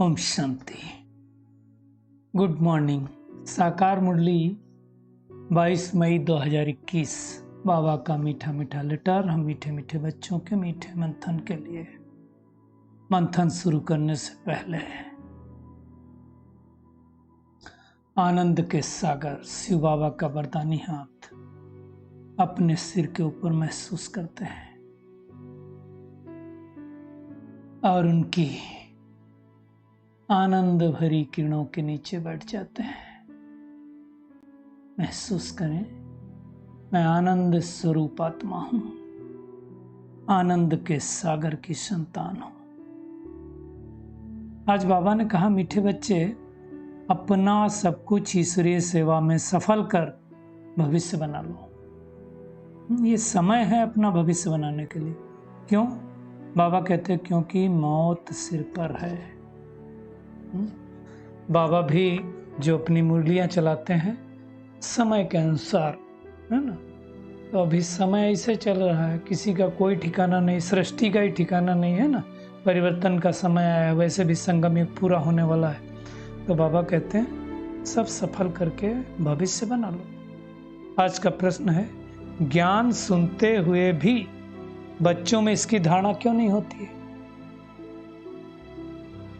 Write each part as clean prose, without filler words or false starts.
Om Shanti. Good morning. साकार मुरली 22 मई 2021। बाबा का मीठा मीठा लेटर हम मीठे मीठे बच्चों के मीठे मंथन के लिए। मंथन शुरू करने से पहले आनंद के सागर शिव बाबा का वरदानी हाथ अपने सिर के ऊपर महसूस करते हैं और उनकी आनंद भरी किरणों के नीचे बैठ जाते हैं। महसूस करें, मैं आनंद स्वरूप आत्मा हूं, आनंद के सागर की संतान हूं। आज बाबा ने कहा, मीठे बच्चे, अपना सब कुछ ईश्वरीय सेवा में सफल कर भविष्य बना लो। ये समय है अपना भविष्य बनाने के लिए। क्यों? बाबा कहते हैं क्योंकि मौत सिर पर है। बाबा भी जो अपनी मुरलियां चलाते हैं समय के अनुसार, है ना। तो अभी समय ऐसे चल रहा है, किसी का कोई ठिकाना नहीं, सृष्टि का ही ठिकाना नहीं है ना। परिवर्तन का समय आया, वैसे भी संगम युग पूरा होने वाला है। तो बाबा कहते हैं सब सफल करके भविष्य बना लो। आज का प्रश्न है, ज्ञान सुनते हुए भी बच्चों में इसकी धारणा क्यों नहीं होती है?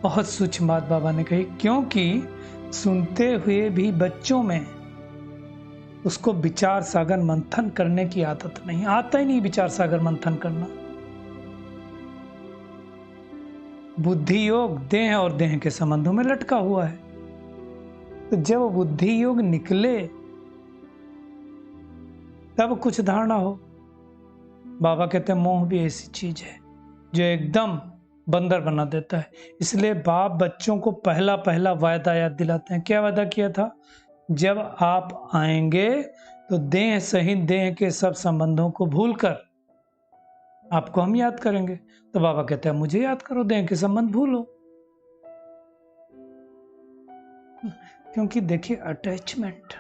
बहुत सूक्ष्म बात बाबा ने कही, क्योंकि सुनते हुए भी बच्चों में उसको विचार सागर मंथन करने की आदत नहीं, आता ही नहीं विचार सागर मंथन करना। बुद्धि योग देह और देह के संबंधों में लटका हुआ है। तो जब बुद्धि योग निकले तब कुछ धारणा हो। बाबा कहते हैं मोह भी ऐसी चीज है जो एकदम बंदर बना देता है। इसलिए बाप बच्चों को पहला पहला वायदा याद दिलाते हैं। क्या वादा किया था? जब आप आएंगे तो देह सहित देह के सब संबंधों को भूलकर आपको हम याद करेंगे। तो बाबा कहते हैं मुझे याद करो, देह के संबंध भूलो। क्योंकि देखिए, अटैचमेंट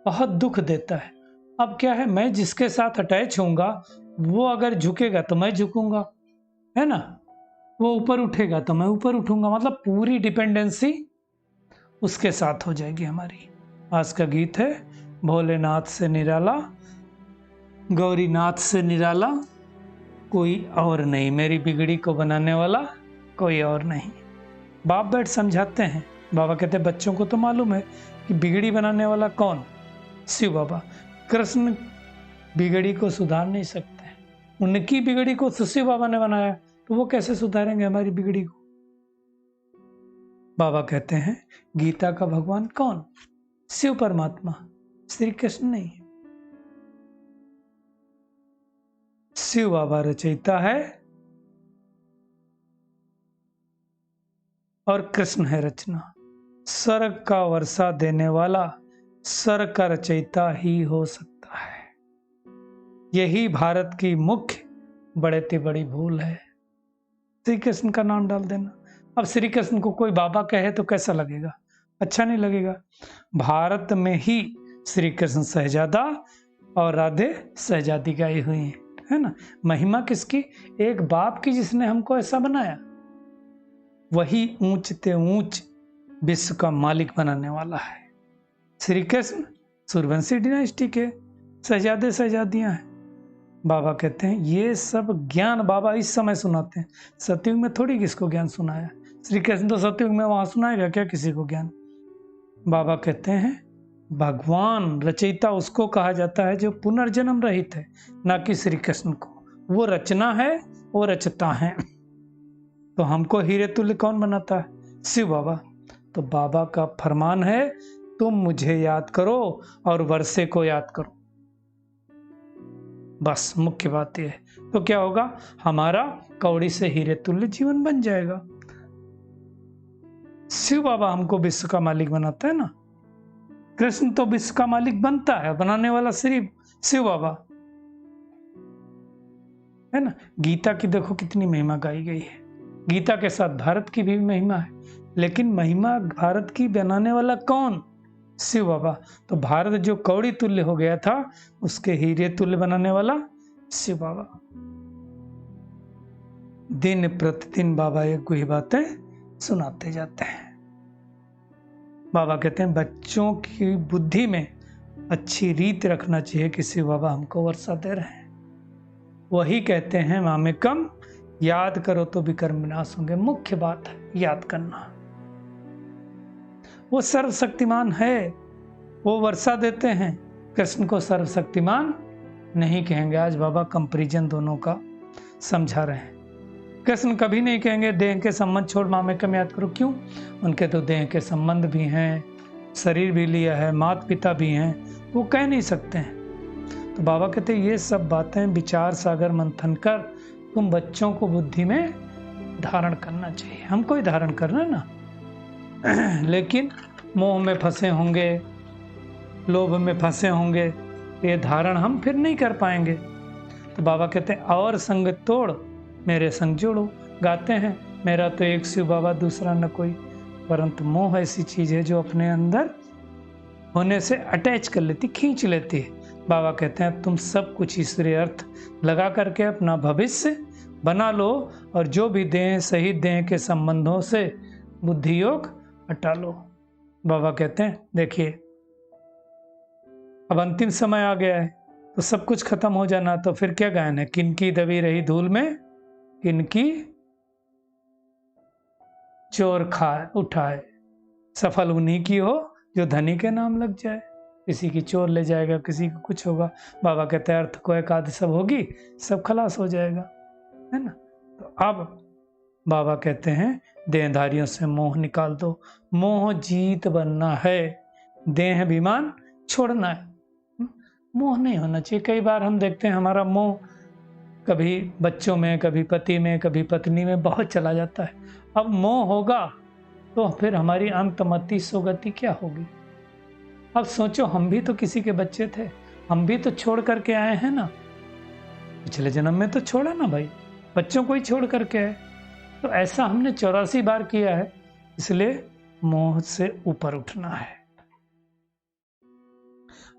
बहुत दुख देता है। अब क्या है, मैं जिसके साथ अटैच होऊंगा वो अगर झुकेगा तो मैं झुकूंगा, है ना। वो ऊपर उठेगा तो मैं ऊपर उठूंगा, मतलब पूरी डिपेंडेंसी उसके साथ हो जाएगी हमारी। आज का गीत है, भोलेनाथ से निराला, गौरीनाथ से निराला कोई और नहीं, मेरी बिगड़ी को बनाने वाला कोई और नहीं। बाप बैठ समझाते हैं। बाबा कहते हैं बच्चों को तो मालूम है कि बिगड़ी बनाने वाला कौन? शिव बाबा। कृष्ण बिगड़ी को सुधार नहीं सकते, उनकी बिगड़ी को शिव बाबा ने बनाया, तो वो कैसे सुधारेंगे हमारी बिगड़ी को? बाबा कहते हैं गीता का भगवान कौन? शिव परमात्मा, श्री कृष्ण नहीं। शिव बाबा रचयिता है और कृष्ण है रचना। स्वर्ग का वर्षा देने वाला स्वर्ग का रचयिता ही हो सकता है। यही भारत की मुख्य बड़े बड़ी भूल है, श्री कृष्ण का नाम डाल देना। अब श्री कृष्ण को कोई बाबा कहे तो कैसा लगेगा? अच्छा नहीं लगेगा। भारत में ही श्री कृष्ण सहजादा और राधे सहजादी गाई हुई है ना। महिमा किसकी? एक बाप की जिसने हमको ऐसा बनाया। वही ऊंच ते ऊंच विश्व का मालिक बनाने वाला है। श्री कृष्ण सूर्यवंशी डिनास्टी के सहजादे सहजादियां हैं। बाबा कहते हैं ये सब ज्ञान बाबा इस समय सुनाते हैं। सतयुग में थोड़ी किसको ज्ञान सुनाया। श्री कृष्ण तो सतयुग में वहां सुनाएगा क्या किसी को ज्ञान? बाबा कहते हैं भगवान रचयिता उसको कहा जाता है जो पुनर्जन्म रहित है, ना कि श्री कृष्ण को। वो रचना है, वो रचता है। तो हमको हीरे तुल्य कौन बनाता है? शिव बाबा। तो बाबा का फरमान है तुम मुझे याद करो और वर्षे को याद करो। बस मुख्य बात यह है। तो क्या होगा? हमारा कौड़ी से हीरे तुल्य जीवन बन जाएगा। शिव बाबा हमको विश्व का मालिक बनाता है ना। कृष्ण तो विश्व का मालिक बनता है, बनाने वाला सिर्फ शिव बाबा है ना। गीता की देखो कितनी महिमा गाई गई है। गीता के साथ भारत की भी महिमा है, लेकिन महिमा भारत की बनाने वाला कौन? शिव बाबा। तो भारत जो कौड़ी तुल्य हो गया था, उसके हीरे तुल्य बनाने वाला शिव बाबा। दिन प्रतिदिन बाबा एक कोई बातें सुनाते जाते हैं। बाबा कहते हैं बच्चों की बुद्धि में अच्छी रीत रखना चाहिए, किसी बाबा हमको वर्षा दे रहे हैं। वही कहते हैं मामेकम, याद करो तो विकर्म विनाश होंगे। मुख्य बात है याद करना। वो सर्वशक्तिमान है, वो वर्षा देते हैं। कृष्ण को सर्वशक्तिमान नहीं कहेंगे। आज बाबा कंपैरिजन दोनों का समझा रहे हैं। कृष्ण कभी नहीं कहेंगे देह के संबंध छोड़ मामेकम याद करो। क्यों? उनके तो देह के संबंध भी हैं, शरीर भी लिया है, माता पिता भी हैं, वो कह नहीं सकते हैं। तो बाबा कहते हैं ये सब बातें विचार सागर मंथन कर तुम बच्चों को बुद्धि में धारण करना चाहिए। हमको ही धारण करना ना लेकिन मोह में फंसे होंगे, लोभ में फंसे होंगे, ये धारण हम फिर नहीं कर पाएंगे। तो बाबा कहते हैं और संग तोड़ मेरे संग जोड़ो। गाते हैं मेरा तो एक शिव बाबा दूसरा न कोई, परंतु मोह ऐसी चीज है जो अपने अंदर होने से अटैच कर लेती, खींच लेती है। बाबा कहते हैं तुम सब कुछ ईश्वरीय अर्थ लगा करके अपना भविष्य बना लो, और जो भी दें सही दें के संबंधों से बुद्धि योग हटा लो। बाबा कहते हैं देखिए अब अंतिम समय आ गया है, तो सब कुछ खत्म हो जाना, तो फिर क्या गायन है? किनकी दबी रही धूल में किनकी चोर खाए उठाए, सफल उन्हीं की हो जो धनी के नाम लग जाए। किसी की चोर ले जाएगा, किसी को कुछ होगा। बाबा कहते हैं अर्थ को एक आदि सब होगी, सब खलास हो जाएगा, है ना। तो अब बाबा कहते हैं देहधारियों से मोह निकाल दो। मोह जीत बनना है, देह अभिमान छोड़ना है, मोह नहीं होना चाहिए। कई बार हम देखते हैं हमारा मोह कभी बच्चों में, कभी पति में, कभी पत्नी में बहुत चला जाता है। अब मोह होगा तो फिर हमारी अंतमति सुगति क्या होगी? अब सोचो हम भी तो किसी के बच्चे थे, हम भी तो छोड़ करके आए हैं ना। पिछले जन्म में तो छोड़ा ना भाई, बच्चों को ही छोड़ करके आए। तो ऐसा हमने 84 बार किया है, इसलिए मोह से ऊपर उठना है।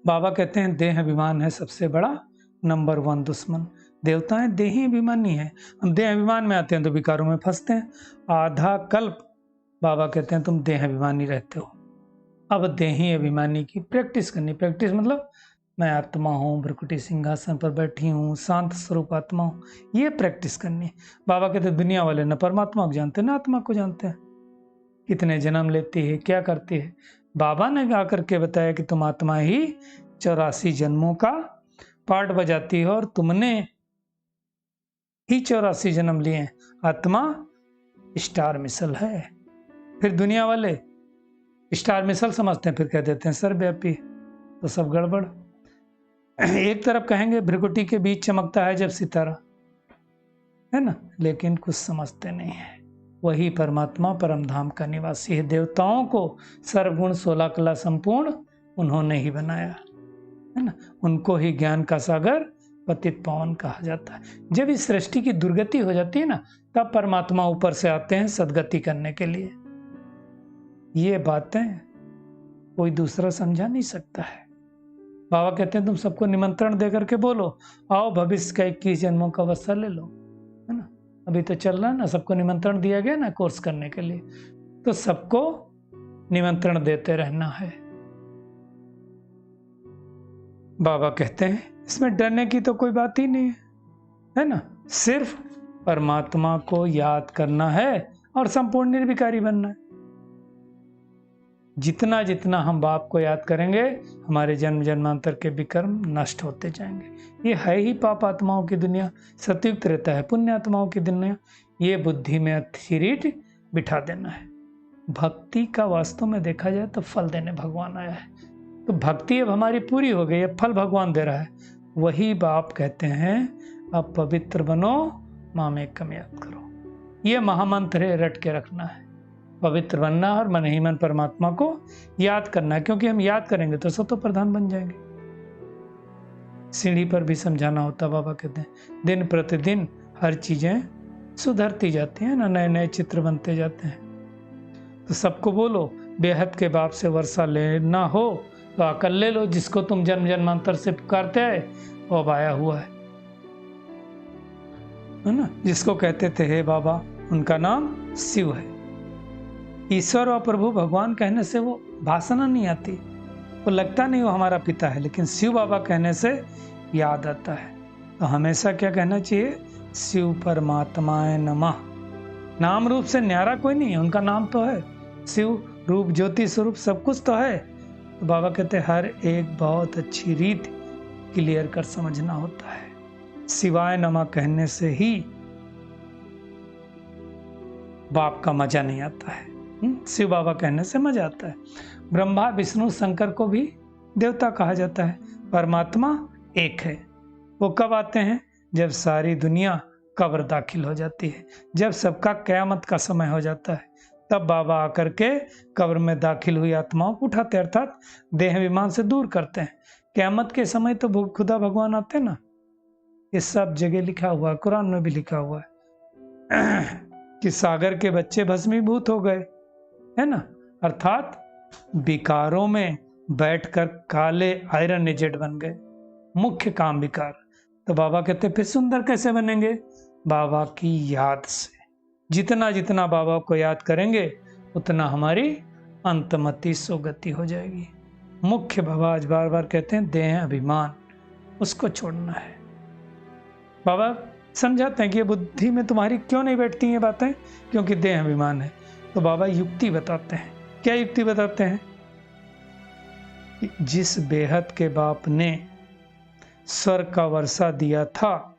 बाबा कहते हैं देह अभिमान है सबसे बड़ा नंबर 1 दुश्मन। देवताएं देही अभिमानी है, हम देह अभिमान में आते हैं तो विकारों में फंसते हैं। आधा कल्प बाबा कहते हैं तुम देह अभिमानी रहते हो। अब देही अभिमानी की प्रैक्टिस करनी। प्रैक्टिस मतलब मैं आत्मा हूँ, भ्रकुटी सिंहासन पर बैठी हूँ, शांत स्वरूप आत्मा हूँ, ये प्रैक्टिस करनी। बाबा कहते हैं दुनिया वाले न परमात्मा को जानते न आत्मा को जानते हैं, कितने जन्म लेती है, क्या करती है। बाबा ने आकर के बताया कि तुम आत्मा ही 84 जन्मों का पार्ट बजाती हो, और तुमने ही 84 जन्म लिए हैं। आत्मा स्टार मिसल है। फिर दुनिया वाले स्टार मिसल समझते हैं, फिर कह देते हैं सर्वव्यापी, तो सब गड़बड़। एक तरफ कहेंगे भ्रकुटी के बीच चमकता है जब सितारा, है ना, लेकिन कुछ समझते नहीं है। वही परमात्मा परम धाम का निवासी है। देवताओं को सर्वगुण 16 कला संपूर्ण उन्होंने ही बनाया, है ना। उनको ही ज्ञान का सागर पतित पावन कहा जाता है। जब इस सृष्टि की दुर्गति हो जाती है ना, तब परमात्मा ऊपर से आते हैं सदगति करने के लिए। ये बातें कोई दूसरा समझा नहीं सकता है। बाबा कहते हैं तुम सबको निमंत्रण दे करके बोलो आओ भविष्य का 21 जन्मों का अवसर ले लो, है ना। अभी तो चल रहा है ना, सबको निमंत्रण दिया गया ना कोर्स करने के लिए, तो सबको निमंत्रण देते रहना है। बाबा कहते हैं इसमें डरने की तो कोई बात ही नहीं है ना। सिर्फ परमात्मा को याद करना है और संपूर्ण निर्विकारी बनना है। जितना जितना हम बाप को याद करेंगे, हमारे जन्म जन्मांतर के विकर्म नष्ट होते जाएंगे। ये है ही पाप आत्माओं की दुनिया, सतयुक्त रहता है पुण्य आत्माओं की दुनिया। ये बुद्धि में अच्छी रीढ़ बिठा देना है। भक्ति का वास्तव में देखा जाए तो फल देने भगवान आया है, तो भक्ति अब हमारी पूरी हो गई है, फल भगवान दे रहा है। वही बाप कहते हैं अब पवित्र बनो, मामेकम याद करो। ये महामंत्र है, रट के रखना है। पवित्र बनना और मन ही मन परमात्मा को याद करना है, क्योंकि हम याद करेंगे तो सतो प्रधान बन जाएंगे। सीढ़ी पर भी समझाना होता। बाबा कहते हैं दिन प्रतिदिन हर चीजें सुधरती जाती हैं ना, नए नए चित्र बनते जाते हैं। तो सबको बोलो बेहद के बाप से वर्षा लेना हो तो आकर ले लो। जिसको तुम जन्म जन्मांतर से पुकारते हैं वो अब आया हुआ है। है ना, जिसको कहते थे हे बाबा, उनका नाम शिव है। ईश्वर और प्रभु भगवान कहने से वो भाषा नहीं आती, वो लगता नहीं वो हमारा पिता है, लेकिन शिव बाबा कहने से याद आता है। तो हमेशा क्या कहना चाहिए? शिव परमात्माए नमः। नाम रूप से न्यारा कोई नहीं है, उनका नाम तो है शिव, रूप ज्योति स्वरूप सब कुछ तो है। तो बाबा कहते हैं हर एक बहुत अच्छी रीत क्लियर कर समझना होता है। शिवाय नमः कहने से ही बाप का मजा नहीं आता है, शिव बाबा कहने से मजा आता है। ब्रह्मा विष्णु शंकर को भी देवता कहा जाता है। परमात्मा एक है। वो कब आते हैं? जब सारी दुनिया कब्र दाखिल हो जाती है, जब सबका क़यामत का समय हो जाता है, तब बाबा आकर के कब्र में दाखिल हुई आत्माओं को उठाते, अर्थात देह विमान से दूर करते हैं। क़यामत के समय तो खुदा भगवान आते हैं ना, ये सब जगह लिखा हुआ है, कुरान में भी लिखा हुआ है कि सागर के बच्चे भस्मीभूत हो गए, है ना, अर्थात विकारों में बैठकर काले आयरन एजेड बन गए, मुख्य काम विकार। तो बाबा कहते फिर सुंदर कैसे बनेंगे? बाबा की याद से। जितना जितना बाबा को याद करेंगे उतना हमारी अंतमति सुगति हो जाएगी। मुख्य बाबा आज बार बार कहते हैं देह अभिमान, उसको छोड़ना है। बाबा समझाते हैं कि ये बुद्धि में तुम्हारी क्यों नहीं बैठती हैं बातें, क्योंकि देह अभिमान है। तो बाबा युक्ति बताते हैं। क्या युक्ति बताते हैं? जिस बेहद के बाप ने स्वर्ग का वर्षा दिया था,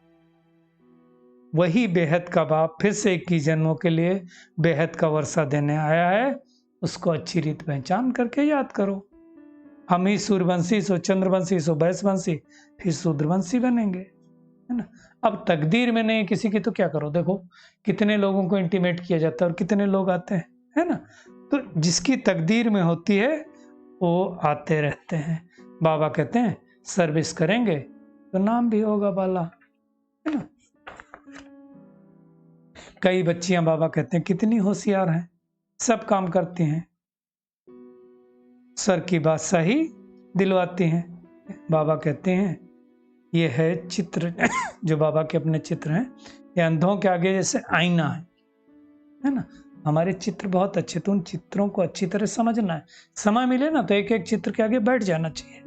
वही बेहद का बाप फिर से 21 जन्मों के लिए बेहद का वर्षा देने आया है। उसको अच्छी रीत पहचान करके याद करो। हम ही सूर्यवंशी, सो चंद्रवंशी, सो वैश्यवंशी, फिर शूद्रवंशी बनेंगे, है ना। अब तकदीर में नहीं किसी की, तो क्या करो? देखो कितने लोगों को इंटीमेट किया जाता है और कितने लोग आते हैं, है ना। तो जिसकी तकदीर में होती है वो आते रहते हैं। बाबा कहते हैं सर्विस करेंगे तो नाम भी होगा बाला, है ना। कई बच्चियां बाबा कहते हैं कितनी होशियार हैं, सब काम करती हैं, सर की बात सही दिलवाती हैं। बाबा कहते हैं ये है चित्र जो बाबा के अपने चित्र हैं, ये अंधों के आगे जैसे आईना है ना। हमारे चित्र बहुत अच्छे, तो उन चित्रों को अच्छी तरह समझना है। समय मिले ना तो एक एक चित्र के आगे बैठ जाना चाहिए।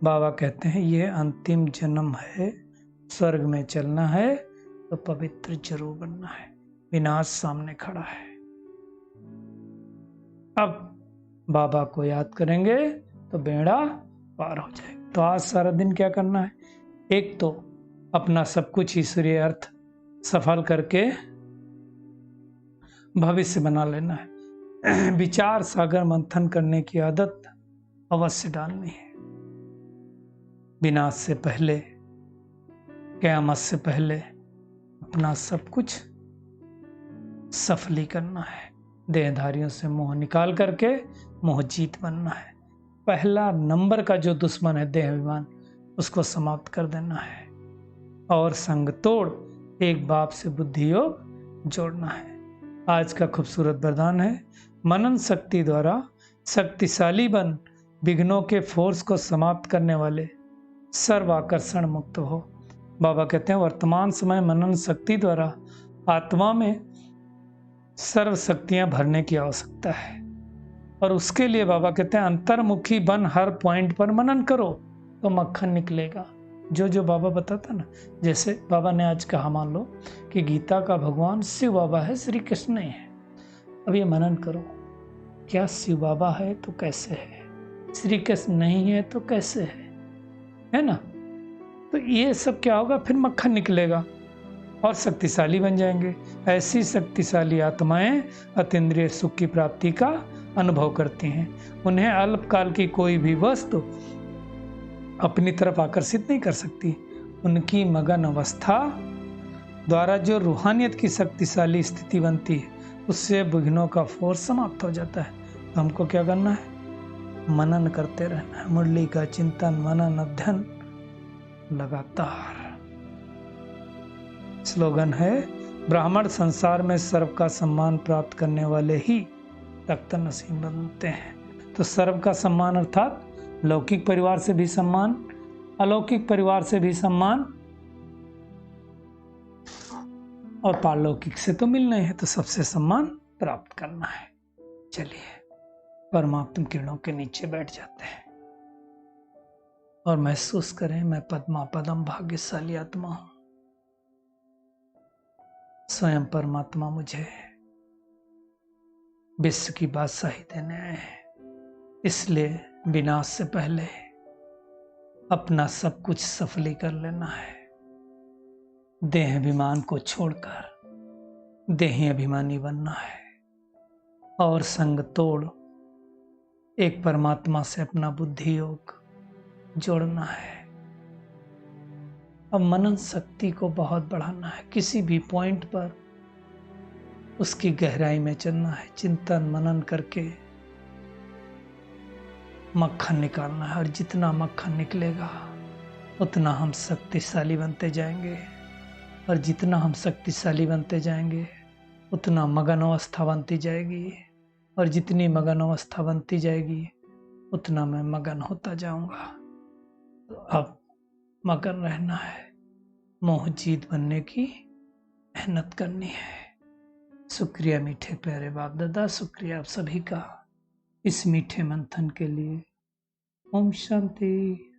बाबा कहते हैं ये अंतिम जन्म है, स्वर्ग में चलना है तो पवित्र जरूर बनना है, विनाश सामने खड़ा है। अब बाबा को याद करेंगे तो बेड़ा पार हो जाएगा। तो आज सारा दिन क्या करना है? एक तो अपना सब कुछ ईश्वरीय अर्थ सफल करके भविष्य बना लेना है। विचार सागर मंथन करने की आदत अवश्य डालनी है। विनाश से पहले, क़यामत से पहले अपना सब कुछ सफली करना है। देहधारियों से मोह निकाल करके मोह जीत बनना है। पहला नंबर का जो दुश्मन है देह अभिमान, उसको समाप्त कर देना है। और संग तोड़ एक बाप से बुद्धि योग जोड़ना है। आज का खूबसूरत वरदान है मनन शक्ति द्वारा शक्तिशाली बन, विघ्नों के फोर्स को समाप्त करने वाले सर्व आकर्षण मुक्त हो। बाबा कहते हैं वर्तमान समय मनन शक्ति द्वारा आत्मा में सर्व शक्तियां भरने की आवश्यकता है, और उसके लिए बाबा कहते हैं अंतर्मुखी बन हर पॉइंट पर मनन करो तो मक्खन निकलेगा। जो जो बाबा बताता ना, जैसे बाबा ने आज कहा, मान लो कि गीता का भगवान शिव बाबा है, श्री कृष्ण नहीं है। अब ये मनन करो, क्या शिव बाबा है तो कैसे है, श्री कृष्ण नहीं है तो कैसे है ना। तो ये सब क्या होगा, फिर मक्खन निकलेगा और शक्तिशाली बन जाएंगे। ऐसी शक्तिशाली आत्माएं अतीन्द्रिय सुख की प्राप्ति का अनुभव करती हैं। उन्हें अल्पकाल की कोई भी वस्तु अपनी तरफ आकर्षित नहीं कर सकती। उनकी मगन अवस्था द्वारा जो रूहानियत की शक्तिशाली स्थिति बनती है, उससे विघ्नों का फोर्स समाप्त हो जाता है। तो हमको क्या करना है? मनन करते रहना है। मुरली का चिंतन, मनन, अध्ययन लगातार। स्लोगन है ब्राह्मण संसार में सर्व का सम्मान प्राप्त करने वाले ही तख्त नसीब बनते हैं। तो सर्व का सम्मान अर्थात लौकिक परिवार से भी सम्मान, अलौकिक परिवार से भी सम्मान, और पारलौकिक से तो मिलना ही है, तो सबसे सम्मान प्राप्त करना है। चलिए परमात्म किरणों के नीचे बैठ जाते हैं और महसूस करें मैं पद्मा पदम भाग्यशाली आत्मा हूं। स्वयं परमात्मा मुझे विश्व की बादशाही देने आए हैं, इसलिए विनाश से पहले अपना सब कुछ सफली कर लेना है। देह अभिमान को छोड़कर देही अभिमानी बनना है और संग तोड़ एक परमात्मा से अपना बुद्धि योग जोड़ना है। अब मनन शक्ति को बहुत बढ़ाना है, किसी भी पॉइंट पर उसकी गहराई में चलना है, चिंतन मनन करके मक्खन निकालना है। और जितना मक्खन निकलेगा उतना हम शक्तिशाली बनते जाएंगे, और जितना हम शक्तिशाली बनते जाएंगे उतना मगन अवस्था बनती जाएगी, और जितनी मगन अवस्था बनती जाएगी उतना मैं मगन होता जाऊंगा। तो अब मगन रहना है, मोह जीत बनने की मेहनत करनी है। शुक्रिया मीठे प्यारे बाप दादा, शुक्रिया आप सभी का इस मीठे मंथन के लिए। ओम शांति।